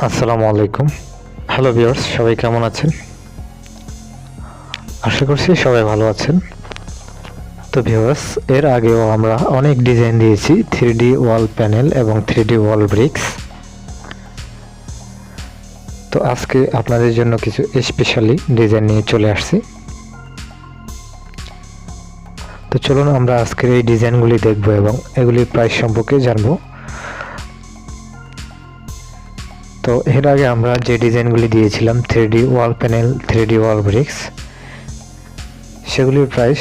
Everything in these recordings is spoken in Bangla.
আসসালামু আলাইকুম। হ্যালো ভিউয়ার্স, সবাই কেমন আছেন? আশা করছি সবাই ভালো আছেন। তো ভিউয়ার্স, এর আগেও আমরা অনেক ডিজাইন দিয়েছি 3D ওয়াল প্যানেল এবং 3D ওয়াল ব্রিক্স। তো আজকে আপনাদের জন্য কিছু স্পেশালি ডিজাইন নিয়ে চলে আসছি। তো চলুন আমরা আজকের এই ডিজাইনগুলি দেখব এবং এগুলির প্রাইস সম্পর্কে জানব। তো এর আগে আমরা যে ডিজাইনগুলি দিয়েছিলাম 3D ওয়াল প্যানেল, 3D ওয়াল ব্রিক্স, সেগুলির প্রাইস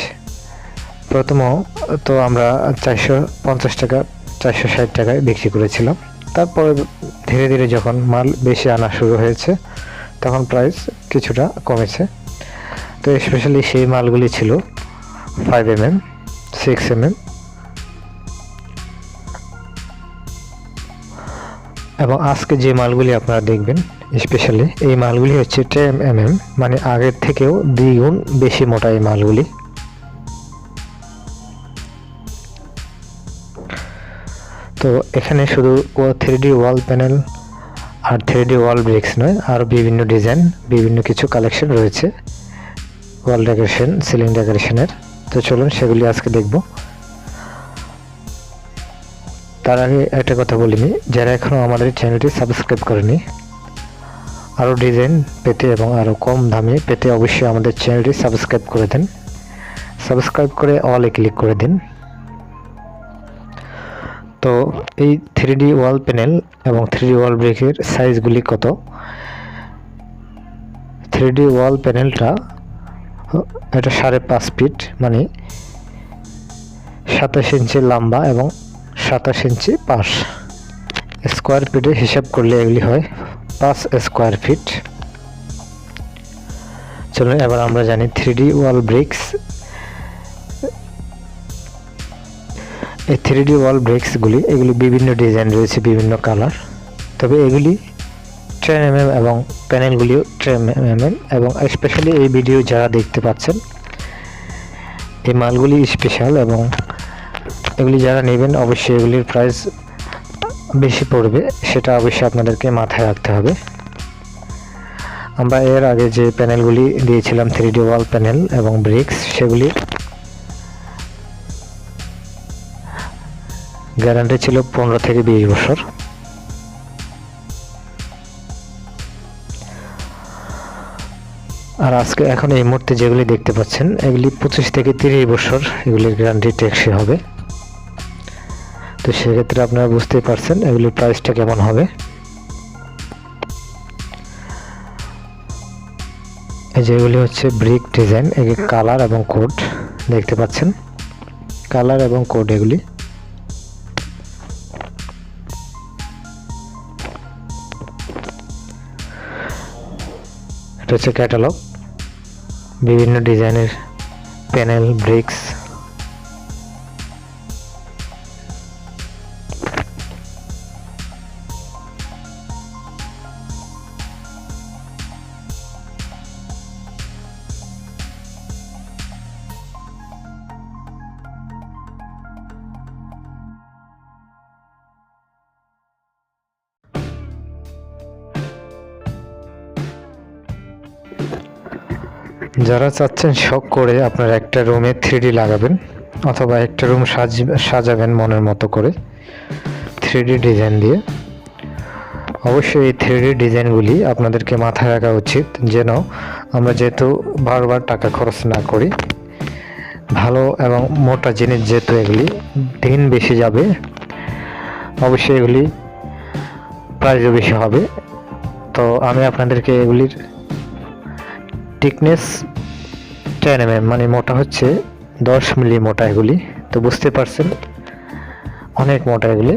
তো আমরা 450 টাকা 460 টাকায় বিক্রি করেছিলাম। তারপরে ধীরে ধীরে যখন মাল বেশি আনা শুরু হয়েছে তখন প্রাইস কিছুটা কমেছে। তো স্পেশালি সেই মালগুলি ছিল 5mm, 6mm এবং আজকে যে মালগুলি আপনারা দেখবেন স্পেশালি এই মালগুলি হচ্ছে 10mm, মানে আগের থেকেও দ্বিগুণ বেশি মোটা এই মালগুলি। তো এখানে শুধু 3D ওয়াল প্যানেল আর 3D ওয়াল ব্রিক্স নয়, আর বিভিন্ন ডিজাইন, বিভিন্ন কিছু কালেকশন রয়েছে ওয়াল ডেকোরেশন, সিলিং ডেকোরেশনের। তো চলুন সেগুলি আজকে দেখব। তার আগে একটা কথা বলিনি, যারা এখনও আমাদের চ্যানেলটি সাবস্ক্রাইব করেনি, আরও ডিজাইন পেতে এবং আরও কম দামে পেতে অবশ্যই আমাদের চ্যানেলটি সাবস্ক্রাইব করে দেন। সাবস্ক্রাইব করে অলে ক্লিক করে দিন। তো এই 3D ওয়াল প্যানেল এবং 3D ওয়াল ব্রিকের সাইজগুলি কত? 3D ওয়াল প্যানেলটা এটা 5.5 ফিট, মানে 27 ইঞ্চি লম্বা এবং 27 ইঞ্চি পাশ। স্কোয়ার ফিটে হিসাব করলে এগুলি হয় 5 স্কোয়ার ফিট। চলুন এবার আমরা জানি 3D ওয়াল ব্রিক্স। এই 3D ওয়াল ব্রিক্সগুলি এগুলি বিভিন্ন ডিজাইন রয়েছে, বিভিন্ন কালার। তবে এগুলি 10mm এবং প্যানেলগুলিও 10mm এবং স্পেশালি এই ভিডিও যারা দেখতে পাচ্ছেন এই মালগুলি স্পেশাল এবং এগুলি যারা নেবেন অবশ্যই এগুলির প্রাইস বেশি পড়বে, সেটা অবশ্যই আপনাদেরকে মাথায় রাখতে হবে। আমরা এর আগে যে প্যানেলগুলি দিয়েছিলাম 3D ওয়াল প্যানেল এবং ব্রিক্স, সেগুলি গ্যারান্টি ছিল 15 থেকে 20 বছর। আর আজকে এখন এই মুহূর্তে যেগুলি দেখতে পাচ্ছেন এগুলি 25 থেকে 30 বছর এগুলির গ্যারান্টি টেকসই হবে। তো সেক্ষেত্রে আপনারা বুঝতেই পারছেন এগুলির প্রাইসটা কেমন হবে। এই যেগুলি হচ্ছে ব্রিক ডিজাইন, এগুলি কালার এবং কোড দেখতে পাচ্ছেন, কালার এবং কোড এগুলি। এটা হচ্ছে ক্যাটালগ, বিভিন্ন ডিজাইনের প্যানেল, ব্রিক্স। যারা চাচ্ছেন শখ করে আপনার একটা রুমে 3D লাগাবেন অথবা একটা রুম সাজাবেন মনের মতো করে 3D ডিজাইন দিয়ে, অবশ্যই এই 3D ডিজাইনগুলি আপনাদেরকে মাথায় রাখা উচিত, যেন আমরা যেহেতু বারবার টাকা খরচ না করি। ভালো এবং মোটা জিনিস যেহেতু এগুলি দিন বেশি যাবে, অবশ্যই এগুলি প্রাইসও বেশি হবে। তো আমি আপনাদেরকে এগুলির থিকনেস 10mm, মানে মোটা হচ্ছে 10 মিলি মোটা এগুলি। তো বুঝতে পারছেন অনেক মোটা এগুলি।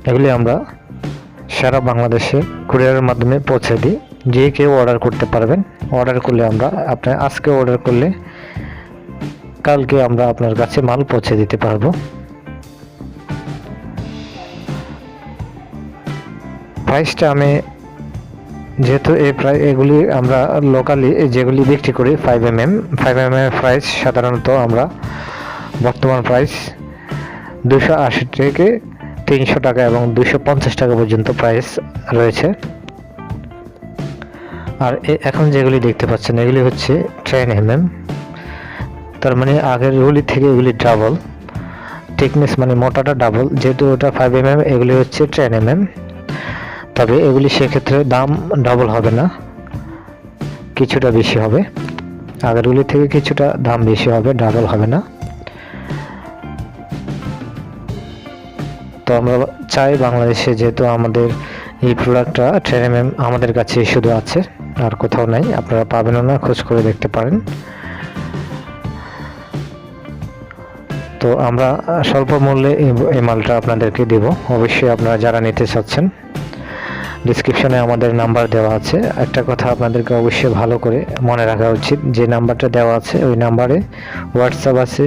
এগুলি আমরা সারা বাংলাদেশে কুরিয়ারের মাধ্যমে পৌঁছে দিই, যে কেউ অর্ডার করতে পারবেন। অর্ডার করলে আমরা আপনার আজকে অর্ডার করলে কালকে আমরা আপনার কাছে মাল পৌঁছে দিতে পারবো। প্রাইসটা আমি যেহেতু এগুলি আমরা লোকালি যেগুলি বিক্রি করি 5mm এর প্রাইস সাধারণত আমরা বর্তমান প্রাইস 280 থেকে 300 টাকা এবং 250 টাকা পর্যন্ত প্রাইস রয়েছে। আর এখন যেগুলি দেখতে পাচ্ছেন এগুলি হচ্ছে 10mm, তার মানে আগেরগুলি থেকে এগুলি ডাবল থিকনেস, মানে মোটাটা ডাবল। যেহেতু ওটা 5mm, এগুলি হচ্ছে 10mm। তবে এগুলি সেক্ষেত্রে দাম ডাবল হবে না, কিছুটা বেশি হবে। আগেরগুলি থেকে কিছুটা দাম বেশি হবে, ডাবল হবে না। তো আমরা চাই বাংলাদেশে যেহেতু আমাদের এই প্রোডাক্টটা 10mm আমাদের কাছে শুধু আছে, আর কোথাও নাই, আপনারা পাবেনও না, খোঁজ করে দেখতে পারেন। তো আমরা স্বল্প মূল্যে এই মালটা আপনাদেরকে দেব। অবশ্যই আপনারা যারা নিতে চাচ্ছেন, ডিসক্রিপশনে আমাদের নাম্বার দেওয়া আছে। একটা কথা আপনাদেরকে অবশ্যই ভালো করে মনে রাখা উচিত, যে নাম্বারটা দেওয়া আছে ওই নাম্বারে হোয়াটসঅ্যাপ আছে।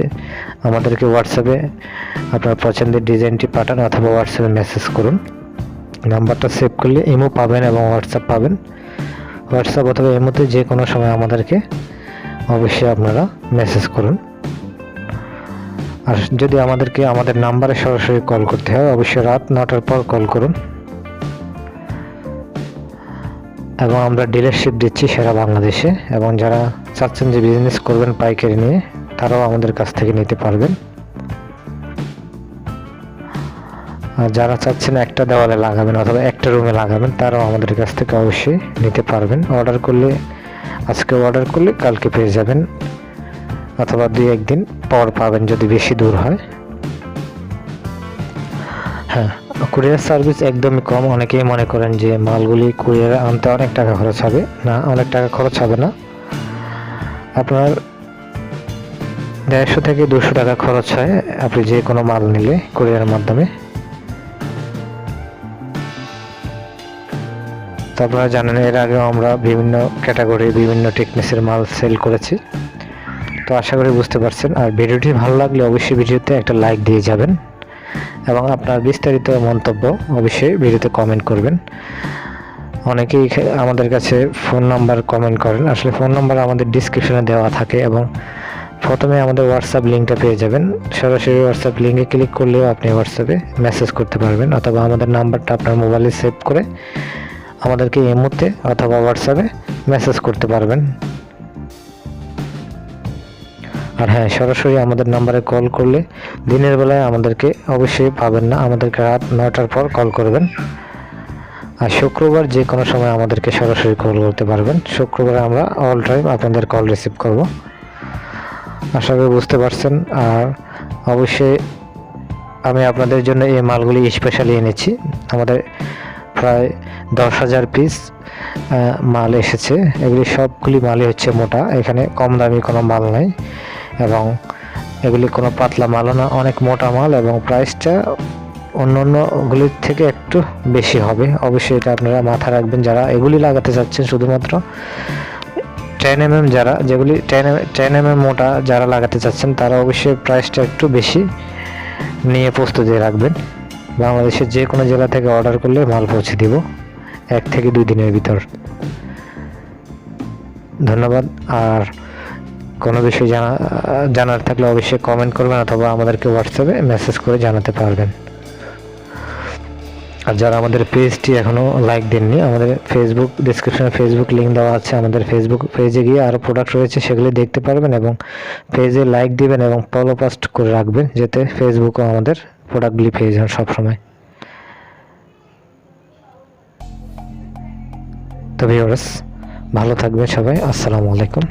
আমাদেরকে হোয়াটসঅ্যাপে আপনার পছন্দের ডিজাইনটি পাঠান অথবা হোয়াটসঅ্যাপে মেসেজ করুন। নাম্বারটা সেভ করলে ইমো পাবেন এবং হোয়াটসঅ্যাপ পাবেন। হোয়াটসঅ্যাপ অথবা ইমোতে যে কোনো সময় আমাদেরকে অবশ্যই আপনারা মেসেজ করুন। আর যদি আমাদের নাম্বারে সরাসরি কল করতে হয়, অবশ্যই রাত 9টার পর কল করুন। এবং আমরা ডিলারশিপ দিচ্ছি সারা বাংলাদেশে, এবং যারা চাচ্ছেন যে বিজনেস করবেন পাইকারি নিয়ে, তারাও আমাদের কাছ থেকে নিতে পারবেন। আর যারা চাচ্ছেন একটা দেওয়ালে লাগাবেন অথবা একটা রুমে লাগাবেন, তারাও আমাদের কাছ থেকে অবশ্যই নিতে পারবেন। আজকে অর্ডার করলে কালকে পেয়ে যাবেন, অথবা 2-1 দিন পর পাবেন যদি বেশি দূর হয়। হ্যাঁ, কুরিয়ার সার্ভিস একদমই কম। অনেকেই মনে করেন যে মালগুলি কুরিয়ারে আনতে অনেক টাকা খরচ হবে। না, অনেক টাকা খরচ হবে না। আপনার 150 থেকে 200 টাকা খরচ হয় আপনি যে কোনো মাল নিলে কুরিয়ারের মাধ্যমে। তো আপনারা জানেন এর আগেও আমরা বিভিন্ন ক্যাটাগরি, বিভিন্ন টেকনিক্সের মাল সেল করেছি। তো আশা করি বুঝতে পারছেন। আর ভিডিওটি ভালো লাগলে অবশ্যই ভিডিওতে একটা লাইক দিয়ে যাবেন, এবং আপনার বিস্তারিত মন্তব্য অবশ্যই ভিডিওতে কমেন্ট করবেন। অনেকেই আমাদের কাছে ফোন নাম্বার কমেন্ট করেন। আসলে ফোন নাম্বার আমাদের ডিসক্রিপশনে দেওয়া থাকে, এবং প্রথমে আমাদের হোয়াটসঅ্যাপ লিঙ্কটা পেয়ে যাবেন। সরাসরি হোয়াটসঅ্যাপ লিঙ্কে ক্লিক করলেও আপনি হোয়াটসঅ্যাপে মেসেজ করতে পারবেন, অথবা আমাদের নাম্বারটা আপনার মোবাইলে সেভ করে আমাদেরকে ইমোতে অথবা হোয়াটসঅ্যাপে মেসেজ করতে পারবেন। আর হ্যাঁ, সরাসরি আমাদের নাম্বারে কল করলে দিনের বেলায় আমাদেরকে অবশ্যই পাবেন না, আমাদেরকে রাত 9টার পর কল করবেন। আর শুক্রবার যে কোনো সময় আমাদেরকে সরাসরি কল করতে পারবেন। শুক্রবারে আমরা অল টাইম আপনাদের কল রিসিভ করব। আশা করি বুঝতে পারছেন। আর অবশ্যই আমি আপনাদের জন্য এই মালগুলি স্পেশালি এনেছি। আমাদের প্রায় 10,000 পিস মাল এসেছে। এগুলি সবগুলি মালই হচ্ছে মোটা, এখানে কম দামি কোনো মাল নাই, এবং এগুলি কোনো পাতলা মালও না, অনেক মোটা মাল, এবং প্রাইসটা অন্যান্যগুলির থেকে একটু বেশি হবে। অবশ্যই এটা আপনারা মাথা রাখবেন যারা এগুলি লাগাতে চাচ্ছেন। শুধুমাত্র 10mm যেগুলি 10mm মোটা যারা লাগাতে চাচ্ছেন, তারা অবশ্যই প্রাইসটা একটু বেশি নিয়ে প্রস্তুতি রাখবেন। বাংলাদেশের যে কোনো জেলা থেকে অর্ডার করলে মাল পৌঁছে দিব 1 থেকে 2 দিনের ভিতর। ধন্যবাদ। আর কোনো বিষয় জানার থাকলে অবশ্যই কমেন্ট করবেন, অথবা আমাদেরকে হোয়াটসঅ্যাপে মেসেজ করে জানাতে পারবেন। আর যারা আমাদের পেজটি এখনও লাইক দেননি, আমাদের ফেসবুক ডিসক্রিপশনে ফেসবুক লিঙ্ক দেওয়া আছে। আমাদের ফেসবুক পেজে গিয়ে আরও প্রোডাক্ট রয়েছে, সেগুলি দেখতে পারবেন, এবং পেজে লাইক দিবেন এবং ফলো পোস্ট করে রাখবেন, যাতে ফেসবুকও আমাদের প্রোডাক্টগুলি পেয়ে যান সবসময়। তো ভিউয়ার্স, ভালো থাকবেন সবাই। আসসালামু আলাইকুম।